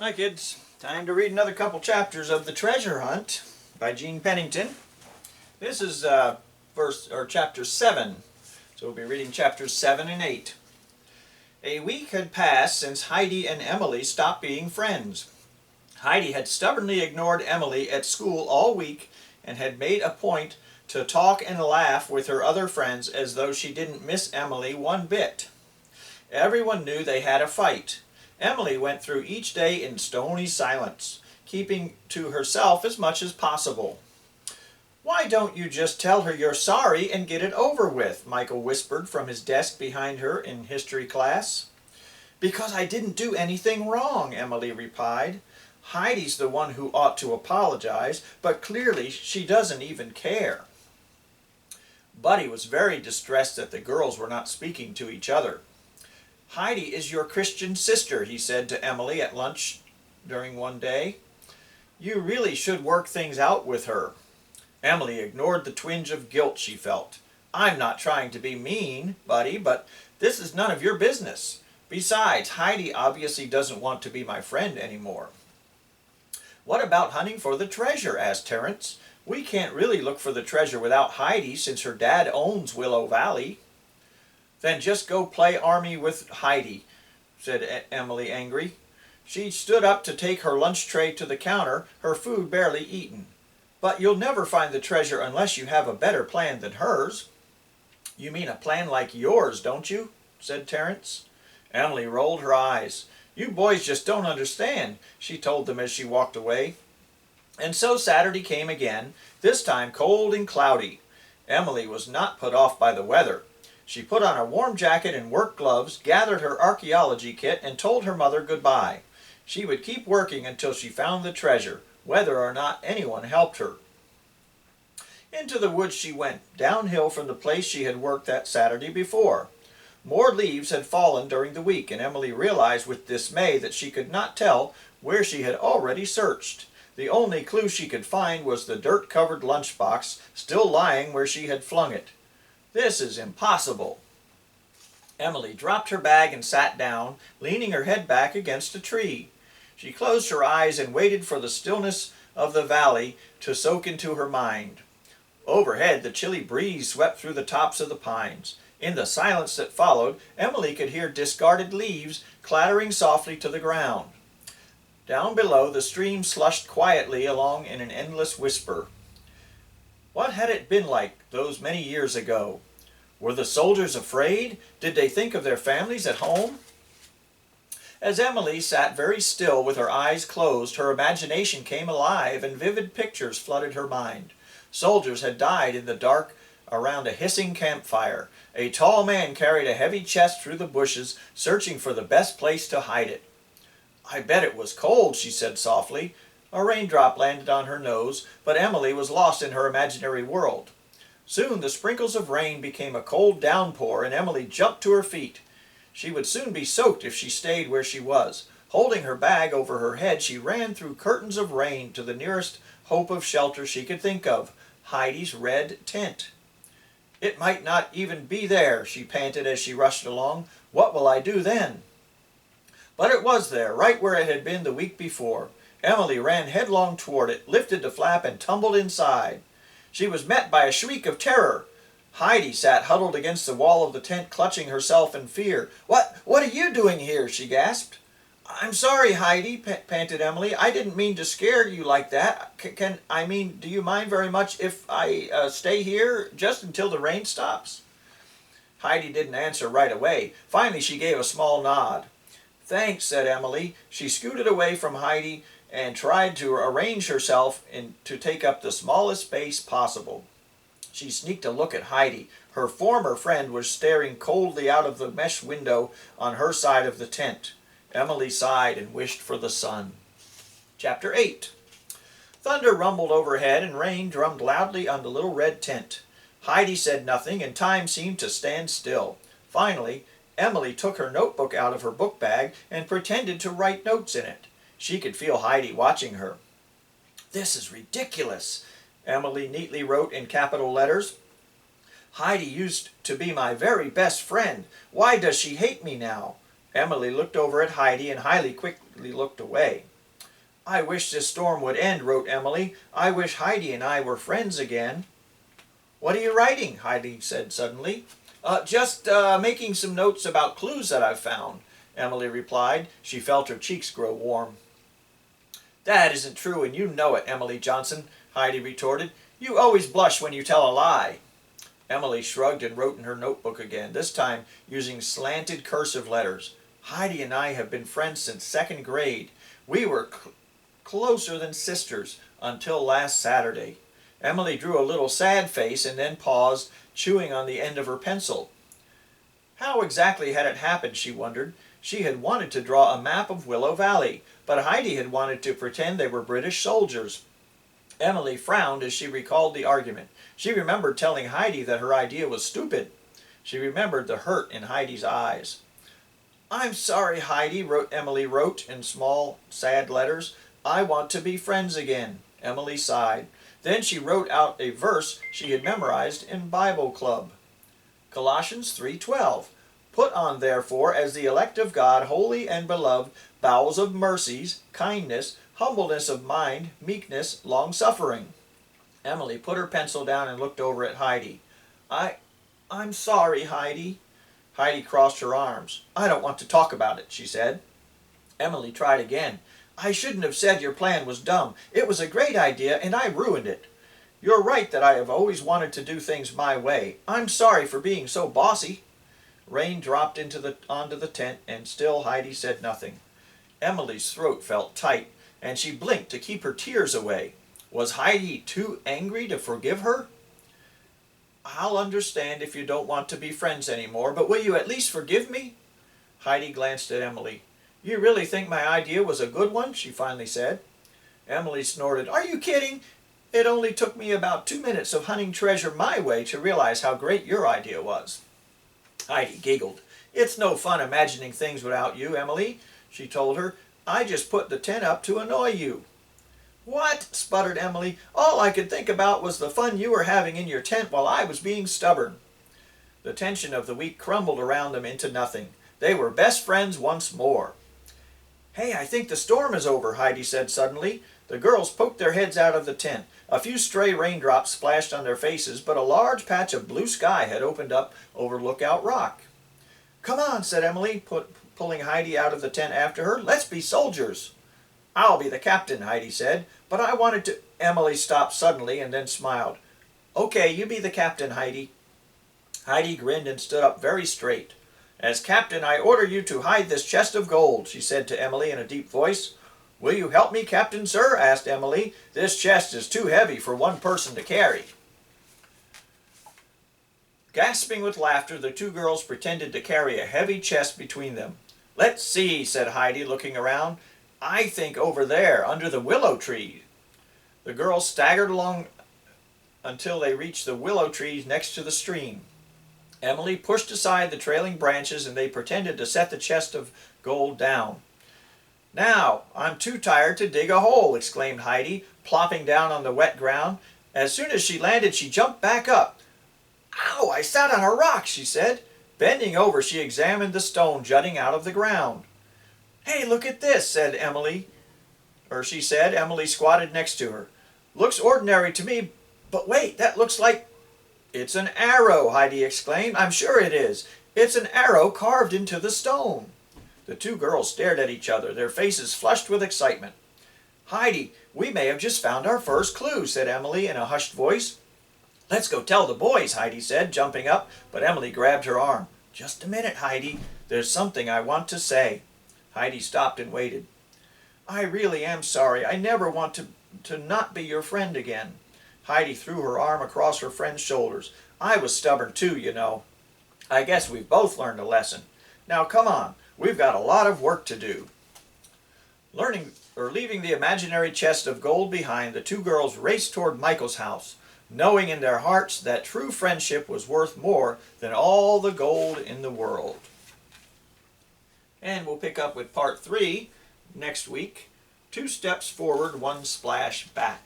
Hi kids, time to read another couple chapters of The Treasure Hunt by Pennington. This is chapter 7, so we'll be reading chapters 7 and 8. A week had passed since Heidi and Emily stopped being friends. Heidi had stubbornly ignored Emily at school all week and had made a point to talk and laugh with her other friends as though she didn't miss Emily one bit. Everyone knew they had a fight. Emily went through each day in stony silence, keeping to herself as much as possible. "Why don't you just tell her you're sorry and get it over with?" Michael whispered from his desk behind her in history class. "Because I didn't do anything wrong," Emily replied. "Heidi's the one who ought to apologize, but clearly she doesn't even care." Buddy was very distressed that the girls were not speaking to each other. "Heidi is your Christian sister," he said to Emily at lunch during one day. "You really should work things out with her." Emily ignored the twinge of guilt she felt. "I'm not trying to be mean, Buddy, but this is none of your business. Besides, Heidi obviously doesn't want to be my friend anymore." "What about hunting for the treasure?" asked Terence. "We can't really look for the treasure without Heidi, since her dad owns Willow Valley." "Then just go play army with Heidi," said Emily, angry. She stood up to take her lunch tray to the counter, her food barely eaten. "But you'll never find the treasure unless you have a better plan than hers." "You mean a plan like yours, don't you?" said Terence. Emily rolled her eyes. "You boys just don't understand," she told them as she walked away. And so Saturday came again, this time cold and cloudy. Emily was not put off by the weather. She put on a warm jacket and work gloves, gathered her archaeology kit, and told her mother goodbye. She would keep working until she found the treasure, whether or not anyone helped her. Into the woods she went, downhill from the place she had worked that Saturday before. More leaves had fallen during the week, and Emily realized with dismay that she could not tell where she had already searched. The only clue she could find was the dirt-covered lunchbox, still lying where she had flung it. "This is impossible." Emily dropped her bag and sat down, leaning her head back against a tree. She closed her eyes and waited for the stillness of the valley to soak into her mind. Overhead, the chilly breeze swept through the tops of the pines. In the silence that followed, Emily could hear discarded leaves clattering softly to the ground. Down below, the stream slushed quietly along in an endless whisper. What had it been like those many years ago? Were the soldiers afraid? Did they think of their families at home? As Emily sat very still with her eyes closed, her imagination came alive and vivid pictures flooded her mind. Soldiers had died in the dark around a hissing campfire. A tall man carried a heavy chest through the bushes, searching for the best place to hide it. "I bet it was cold," she said softly. A raindrop landed on her nose, but Emily was lost in her imaginary world. Soon the sprinkles of rain became a cold downpour, and Emily jumped to her feet. She would soon be soaked if she stayed where she was. Holding her bag over her head, she ran through curtains of rain to the nearest hope of shelter she could think of, Heidi's red tent. "It might not even be there," she panted as she rushed along. "What will I do then?" But it was there, right where it had been the week before. Emily ran headlong toward it, lifted the flap, and tumbled inside. She was met by a shriek of terror. Heidi sat huddled against the wall of the tent, clutching herself in fear. What are you doing here?" she gasped. "I'm sorry, Heidi," panted Emily. "I didn't mean to scare you like that. Do you mind very much if I stay here just until the rain stops?" Heidi didn't answer right away. Finally, she gave a small nod. "Thanks," said Emily. She scooted away from Heidi and tried to arrange herself to take up the smallest space possible. She sneaked a look at Heidi. Her former friend was staring coldly out of the mesh window on her side of the tent. Emily sighed and wished for the sun. Chapter 8. Thunder rumbled overhead and rain drummed loudly on the little red tent. Heidi said nothing, and time seemed to stand still. Finally, Emily took her notebook out of her book bag and pretended to write notes in it. She could feel Heidi watching her. "This is ridiculous," Emily neatly wrote in capital letters. "Heidi used to be my very best friend. Why does she hate me now?" Emily looked over at Heidi, and Heidi quickly looked away. "I wish this storm would end," wrote Emily. "I wish Heidi and I were friends again." "What are you writing?" Heidi said suddenly. Just making some notes about clues that I've found," Emily replied. She felt her cheeks grow warm. "That isn't true, and you know it, Emily Johnson," Heidi retorted. "You always blush when you tell a lie." Emily shrugged and wrote in her notebook again, this time using slanted cursive letters. "Heidi and I have been friends since second grade. We were closer than sisters until last Saturday." Emily drew a little sad face and then paused, chewing on the end of her pencil. How exactly had it happened, she wondered. She had wanted to draw a map of Willow Valley, but Heidi had wanted to pretend they were British soldiers. Emily frowned as she recalled the argument. She remembered telling Heidi that her idea was stupid. She remembered the hurt in Heidi's eyes. "I'm sorry, Heidi," Emily wrote in small, sad letters. "I want to be friends again." Emily sighed. Then she wrote out a verse she had memorized in Bible Club. Colossians 3:12. "Put on therefore as the elect of God, holy and beloved, bowels of mercies, kindness, humbleness of mind, meekness, long-suffering." Emily put her pencil down and looked over at Heidi. I'm sorry, Heidi." Heidi crossed her arms. "I don't want to talk about it," she said. Emily tried again. "I shouldn't have said your plan was dumb. It was a great idea, and I ruined it. You're right that I have always wanted to do things my way. I'm sorry for being so bossy." Rain dropped onto the tent, and still Heidi said nothing. Emily's throat felt tight, and she blinked to keep her tears away. Was Heidi too angry to forgive her? "I'll understand if you don't want to be friends anymore, but will you at least forgive me?" Heidi glanced at Emily. "You really think my idea was a good one?" she finally said. Emily snorted. "Are you kidding? It only took me about 2 minutes of hunting treasure my way to realize how great your idea was." Heidi giggled. "It's no fun imagining things without you, Emily," she told her. "I just put the tent up to annoy you." "What?" sputtered Emily. "All I could think about was the fun you were having in your tent while I was being stubborn." The tension of the week crumbled around them into nothing. They were best friends once more. "Hey, I think the storm is over," Heidi said suddenly. The girls poked their heads out of the tent. A few stray raindrops splashed on their faces, but a large patch of blue sky had opened up over Lookout Rock. "Come on," said Emily, pulling Heidi out of the tent after her. "Let's be soldiers." "I'll be the captain," Heidi said, "but I wanted to—" Emily stopped suddenly and then smiled. "Okay, you be the captain, Heidi." Heidi grinned and stood up very straight. "As captain, I order you to hide this chest of gold," she said to Emily in a deep voice. "Will you help me, Captain, sir?" asked Emily. "This chest is too heavy for one person to carry." Gasping with laughter, the two girls pretended to carry a heavy chest between them. "Let's see," said Heidi, looking around. "I think over there, under the willow tree." The girls staggered along until they reached the willow trees next to the stream. Emily pushed aside the trailing branches, and they pretended to set the chest of gold down. "Now, I'm too tired to dig a hole," exclaimed Heidi, plopping down on the wet ground. As soon as she landed, she jumped back up. "Ow, I sat on a rock," she said. Bending over, she examined the stone jutting out of the ground. "Hey, look at this," she said. Emily squatted next to her. "Looks ordinary to me, but wait, that looks like—" "It's an arrow," Heidi exclaimed. "I'm sure it is. It's an arrow carved into the stone." The two girls stared at each other, their faces flushed with excitement. "Heidi, we may have just found our first clue," said Emily in a hushed voice. "Let's go tell the boys," Heidi said, jumping up, but Emily grabbed her arm. "Just a minute, Heidi. There's something I want to say." Heidi stopped and waited. "I really am sorry. I never want to not be your friend again." Heidi threw her arm across her friend's shoulders. "I was stubborn too, you know. I guess we've both learned a lesson. Now come on, we've got a lot of work to do." Leaving the imaginary chest of gold behind, the two girls raced toward Michael's house, knowing in their hearts that true friendship was worth more than all the gold in the world. And we'll pick up with part 3 next week. 2 steps forward, 1 splash back.